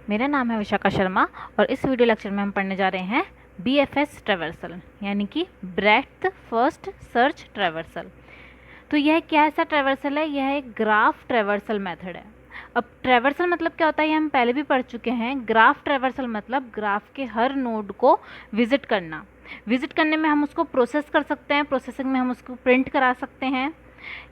मेरा नाम है विशाखा शर्मा और इस वीडियो लेक्चर में हम पढ़ने जा रहे हैं BFS ट्रैवर्सल यानी कि ब्रेड्थ फर्स्ट सर्च ट्रैवर्सल। तो यह क्या ऐसा ट्रैवर्सल है? यह एक ग्राफ ट्रैवर्सल मेथड है। अब ट्रैवर्सल मतलब क्या होता है ये हम पहले भी पढ़ चुके हैं। ग्राफ ट्रैवर्सल मतलब ग्राफ के हर नोड को विजिट करना। विजिट करने में हम उसको प्रोसेस कर सकते हैं, प्रोसेसिंग में हम उसको प्रिंट करा सकते हैं।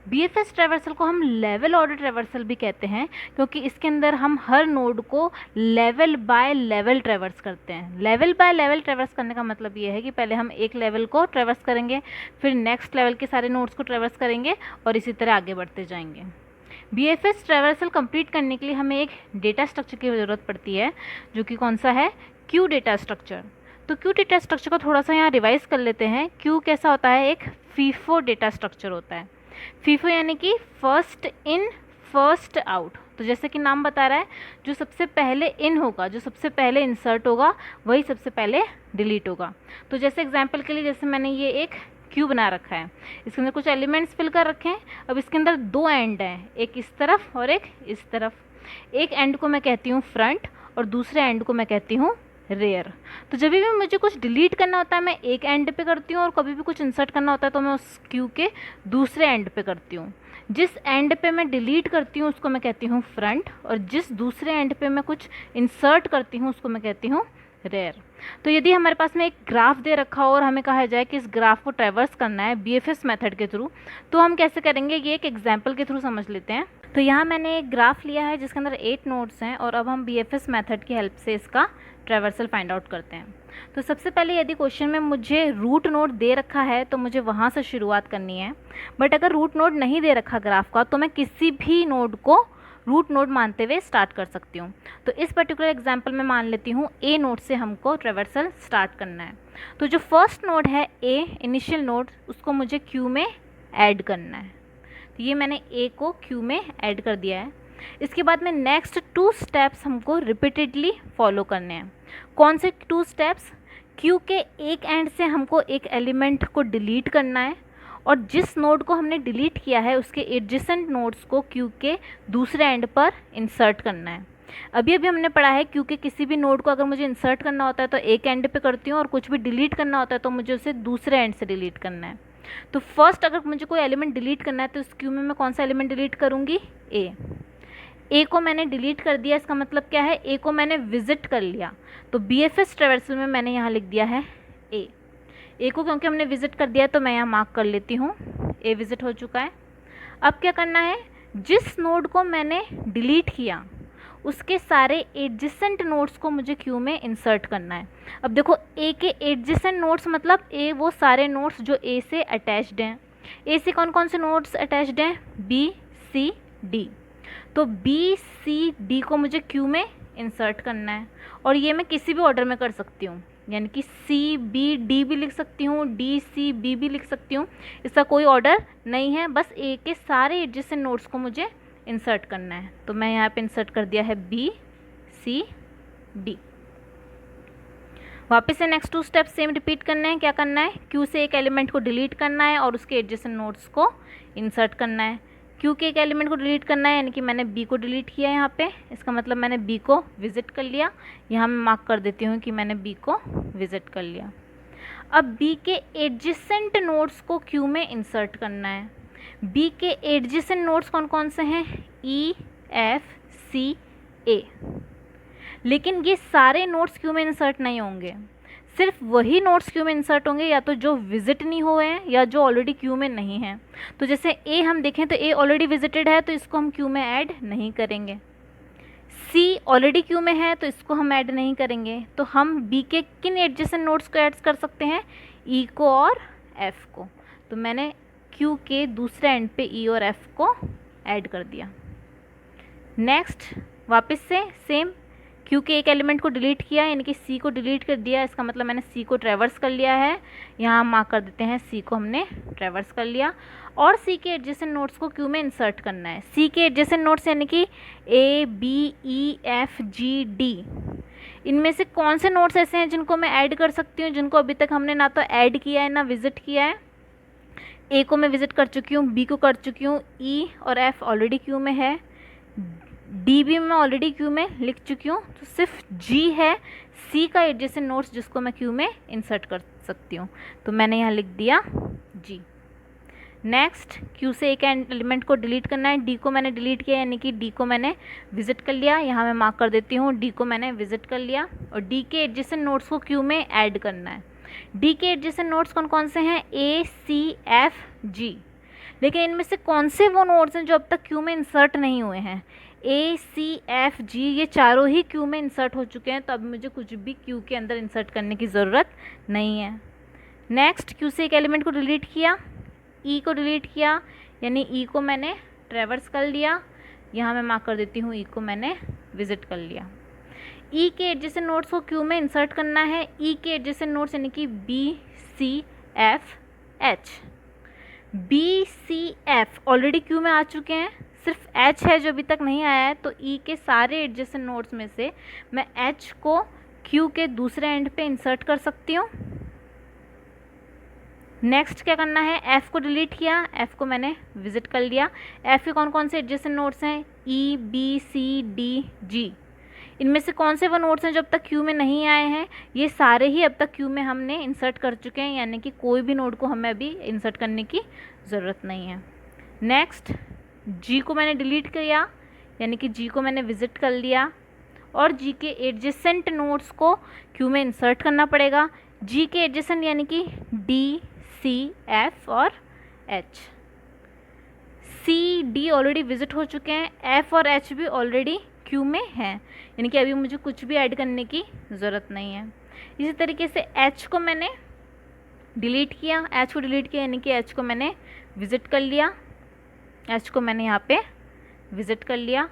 BFS ट्रैवर्सल को हम लेवल ऑर्डर ट्रैवर्सल भी कहते हैं क्योंकि इसके अंदर हम हर नोड को लेवल बाय लेवल ट्रैवर्स करते हैं। लेवल बाय लेवल ट्रैवर्स करने का मतलब ये है कि पहले हम एक लेवल को ट्रैवर्स करेंगे, फिर नेक्स्ट लेवल के सारे नोड्स को ट्रैवर्स करेंगे और इसी तरह आगे बढ़ते जाएंगे। BFS ट्रैवर्सल कंप्लीट करने के लिए हमें एक डेटा स्ट्रक्चर की ज़रूरत पड़ती है जो कि कौन सा है? Q data structure. तो क्यू डेटा स्ट्रक्चर को थोड़ा सा यहाँ रिवाइज कर लेते हैं। क्यू कैसा होता है? एक फीफो डेटा स्ट्रक्चर होता है। फीफो यानी कि फर्स्ट इन फर्स्ट आउट। तो जैसे कि नाम बता रहा है, जो सबसे पहले इन होगा, जो सबसे पहले इंसर्ट होगा, वही सबसे पहले डिलीट होगा। तो जैसे एग्जांपल के लिए, जैसे मैंने ये एक क्यू बना रखा है, इसके अंदर कुछ एलिमेंट्स फिल कर रखे हैं। अब इसके अंदर दो एंड हैं, एक इस तरफ और एक इस तरफ। एक एंड को मैं कहती हूँ फ्रंट और दूसरे एंड को मैं कहती हूँ रेयर। तो जब भी मुझे कुछ डिलीट करना होता है मैं एक एंड पे करती हूँ और कभी भी कुछ इंसर्ट करना होता है तो मैं उस क्यू के दूसरे एंड पे करती हूँ। जिस एंड पे मैं डिलीट करती हूँ उसको मैं कहती हूँ फ्रंट और जिस दूसरे एंड पे मैं कुछ इंसर्ट करती हूँ उसको मैं कहती हूँ रेयर। तो यदि हमारे पास में एक ग्राफ दे रखा हो और हमें कहा जाए कि इस ग्राफ को ट्रैवर्स करना है BFS मेथड के थ्रू, तो हम कैसे करेंगे ये एक एग्जाम्पल के थ्रू समझ लेते हैं। तो यहाँ मैंने एक ग्राफ लिया है जिसके अंदर 8 नोड्स हैं और अब हम BFS मेथड की हेल्प से इसका ट्रैवर्सल फाइंड आउट करते हैं। तो सबसे पहले यदि क्वेश्चन में मुझे रूट नोड दे रखा है तो मुझे वहाँ से शुरुआत करनी है। बट अगर रूट नोड नहीं दे रखा ग्राफ का तो मैं किसी भी नोड को रूट नोड मानते हुए स्टार्ट कर सकती हूँ। तो इस पर्टिकुलर एग्जांपल में मान लेती हूँ A नोड से हमको ट्रैवर्सल स्टार्ट करना है। तो जो फर्स्ट नोड है A इनिशियल नोड, उसको मुझे क्यू में ऐड करना है। तो ये मैंने A को क्यू में ऐड कर दिया है। इसके बाद में नेक्स्ट 2 स्टेप्स हमको रिपीटेडली फॉलो करने हैं। कौन से 2 स्टेप्स? क्यू के एक एंड से हमको एक एलिमेंट को डिलीट करना है और जिस नोड को हमने डिलीट किया है उसके एडजेसेंट नोड्स को क्यू के दूसरे एंड पर इंसर्ट करना है। अभी अभी हमने पढ़ा है क्यू के किसी भी नोड को अगर मुझे इंसर्ट करना होता है तो एक एंड पे करती हूँ और कुछ भी डिलीट करना होता है तो मुझे उसे दूसरे एंड से डिलीट करना है। तो फर्स्ट अगर मुझे कोई एलिमेंट डिलीट करना है तो इस क्यू में मैं कौन सा एलिमेंट डिलीट करूँगी? ए को मैंने डिलीट कर दिया। इसका मतलब क्या है? ए को मैंने विजिट कर लिया। तो BFS ट्रैवर्सल में मैंने यहाँ लिख दिया है ए को, क्योंकि हमने विजिट कर दिया है तो मैं यहाँ मार्क कर लेती हूँ ए विजिट हो चुका है। अब क्या करना है? जिस नोड को मैंने डिलीट किया उसके सारे एडजेसेंट नोड्स को मुझे क्यू में इंसर्ट करना है। अब देखो ए के एडजेसेंट नोड्स मतलब ए वो सारे नोड्स जो ए से अटैच्ड हैं। ए से कौन कौन से नोड्स अटैच्ड हैं? B C D। तो B C D को मुझे क्यू में इंसर्ट करना है और ये मैं किसी भी ऑर्डर में कर सकती हूँ, यानी कि C B D भी लिख सकती हूँ, D C B भी लिख सकती हूँ। इसका कोई ऑर्डर नहीं है, बस A के सारे एडजेसेंट नोड्स को मुझे इंसर्ट करना है। तो मैं यहाँ पे इंसर्ट कर दिया है B C D। वापस से नेक्स्ट 2 स्टेप सेम रिपीट करना है। क्या करना है? क्यू से एक एलिमेंट को डिलीट करना है और उसके एडजेसेंट नोड्स को इंसर्ट करना है। क्यू के एक एलिमेंट को डिलीट करना है, यानी कि मैंने B को डिलीट किया है यहाँ पे, इसका मतलब मैंने B को विजिट कर लिया। यहाँ मैं मार्क कर देती हूँ कि मैंने B को विजिट कर लिया। अब B के एडजेसेंट नोड्स को क्यू में इंसर्ट करना है। B के एडजेसेंट नोड्स कौन कौन से हैं? E F C A। लेकिन ये सारे नोड्स क्यू में इंसर्ट नहीं होंगे, सिर्फ वही नोड्स क्यू में इंसर्ट होंगे या तो जो विजिट नहीं हुए हैं या जो ऑलरेडी क्यू में नहीं हैं। तो जैसे ए हम देखें तो ए ऑलरेडी विजिटेड है तो इसको हम क्यू में ऐड नहीं करेंगे। सी ऑलरेडी क्यू में है तो इसको हम ऐड नहीं करेंगे। तो हम बी के किन एडजेसेंट नोड्स को ऐड कर सकते हैं? ई को और एफ को। तो मैंने क्यू के दूसरे एंड पे ई और एफ को ऐड कर दिया। नेक्स्ट वापस से सेम, क्यू के एक एलिमेंट को डिलीट किया यानी कि सी को डिलीट कर दिया, इसका मतलब मैंने सी को ट्रैवर्स कर लिया है। यहाँ हम मार्क कर देते हैं सी को हमने ट्रैवर्स कर लिया और सी के एडजेसेंट नोड्स को क्यू में इंसर्ट करना है। सी के एडजेसेंट नोड्स यानी कि A B E F G D, इनमें से कौन से नोड्स ऐसे हैं जिनको मैं ऐड कर सकती हूँ, जिनको अभी तक हमने ना तो ऐड किया है ना विजिट किया है? ए को मैं विजिट कर चुकी हूँ, बी को कर चुकी हूँ, ई और एफ ऑलरेडी क्यू में है, डी भी मैं ऑलरेडी क्यू में लिख चुकी हूँ, तो सिर्फ जी है सी का एडजेसेंट नोड्स जिसको मैं क्यू में इंसर्ट कर सकती हूँ, तो मैंने यहाँ लिख दिया जी। नेक्स्ट क्यू से एक एलिमेंट को डिलीट करना है, डी को मैंने डिलीट किया यानी कि डी को मैंने विजिट कर लिया, यहाँ मैं मार्क कर देती हूँ डी को मैंने विजिट कर लिया। और डी के एडजेसेंट नोड्स को क्यू में ऐड करना है। डी के एडजेसेंट नोड्स कौन कौन से हैं, ए सी एफ जी, लेकिन इनमें से कौन से वो नोड्स हैं जो अब तक क्यू में इंसर्ट नहीं हुए हैं, ए सी एफ जी ये चारों ही क्यू में इंसर्ट हो चुके हैं, तो अब मुझे कुछ भी क्यू के अंदर इंसर्ट करने की ज़रूरत नहीं है। नेक्स्ट क्यू से एक एलिमेंट को डिलीट किया, ई को डिलीट किया यानी ई को मैंने ट्रैवर्स कर लिया, यहाँ मैं मार्क कर देती हूँ ई को मैंने विजिट कर लिया। ई के एडजेसेंट नोड्स को क्यू में इंसर्ट करना है, ई के एडजेसेंट नोड्स यानी कि B C F H. B C F already queue में आ चुके हैं, सिर्फ एच है जो अभी तक नहीं आया है, तो ई के सारे एडजेसेंट नोड्स में से मैं एच को क्यू के दूसरे एंड पे इंसर्ट कर सकती हूँ। नेक्स्ट क्या करना है, एफ़ को डिलीट किया, एफ़ को मैंने विजिट कर लिया। एफ़ के कौन कौन से एडजेसेंट नोड्स हैं, E B C D G. इनमें से कौन से वो नोड्स हैं जो अब तक क्यू में नहीं आए हैं, ये सारे ही अब तक क्यू में हमने इंसर्ट कर चुके हैं, यानी कि कोई भी नोड को हमें अभी इंसर्ट करने की ज़रूरत नहीं है। नेक्स्ट जी को मैंने डिलीट किया यानी कि जी को मैंने विजिट कर लिया, और जी के एडजेसेंट नोड्स को क्यू में इंसर्ट करना पड़ेगा। जी के एडजेसेंट यानी कि डी सी एफ और H. C D already visit हो चुके हैं, एफ और एच भी ऑलरेडी क्यू में हैं, यानी कि अभी मुझे कुछ भी ऐड करने की ज़रूरत नहीं है। इसी तरीके से एच को मैंने डिलीट किया, एच को डिलीट किया यानी कि एच को मैंने विजिट कर लिया, एच को मैंने यहाँ पे विजिट कर लिया।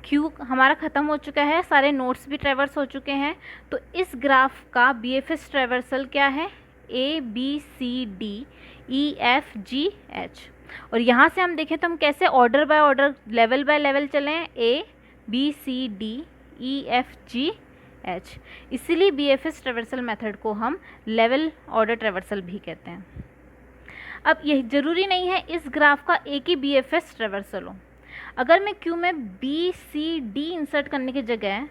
क्यू हमारा ख़त्म हो चुका है, सारे नोड्स भी ट्रैवर्स हो चुके हैं, तो इस ग्राफ का बीएफएस ट्रैवर्सल क्या है, A B C D E F G H. और यहाँ से हम देखें तो हम कैसे order by order level by level चलें, A B C D E F G H, इसीलिए बीएफएस ट्रैवर्सल मेथड को हम लेवल ऑर्डर ट्रैवर्सल भी कहते हैं। अब यह ज़रूरी नहीं है इस ग्राफ का एक ही बीएफएस ट्रैवर्सल हो, अगर मैं क्यू में बी सी डी इंसर्ट करने की जगह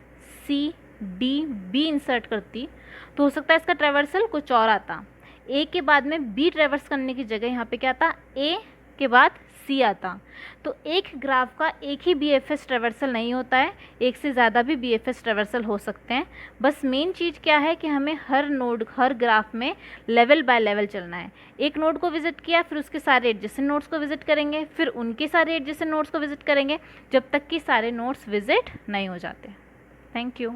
सी डी बी इंसर्ट करती तो हो सकता है इसका ट्रैवर्सल कुछ और आता, ए के बाद में बी ट्रैवर्स करने की जगह यहाँ पे क्या आता, ए के बाद सी आता। तो एक ग्राफ का एक ही बीएफएस ट्रैवर्सल नहीं होता है, एक से ज़्यादा भी बीएफएस ट्रैवर्सल हो सकते हैं। बस मेन चीज़ क्या है कि हमें हर नोड हर ग्राफ में लेवल बाय लेवल चलना है। एक नोड को विजिट किया, फिर उसके सारे एडजेसेंट नोड्स को विजिट करेंगे, फिर उनके सारे एडजेसेंट नोड्स को विजिट करेंगे, जब तक कि सारे नोड्स विजिट नहीं हो जाते। Thank you.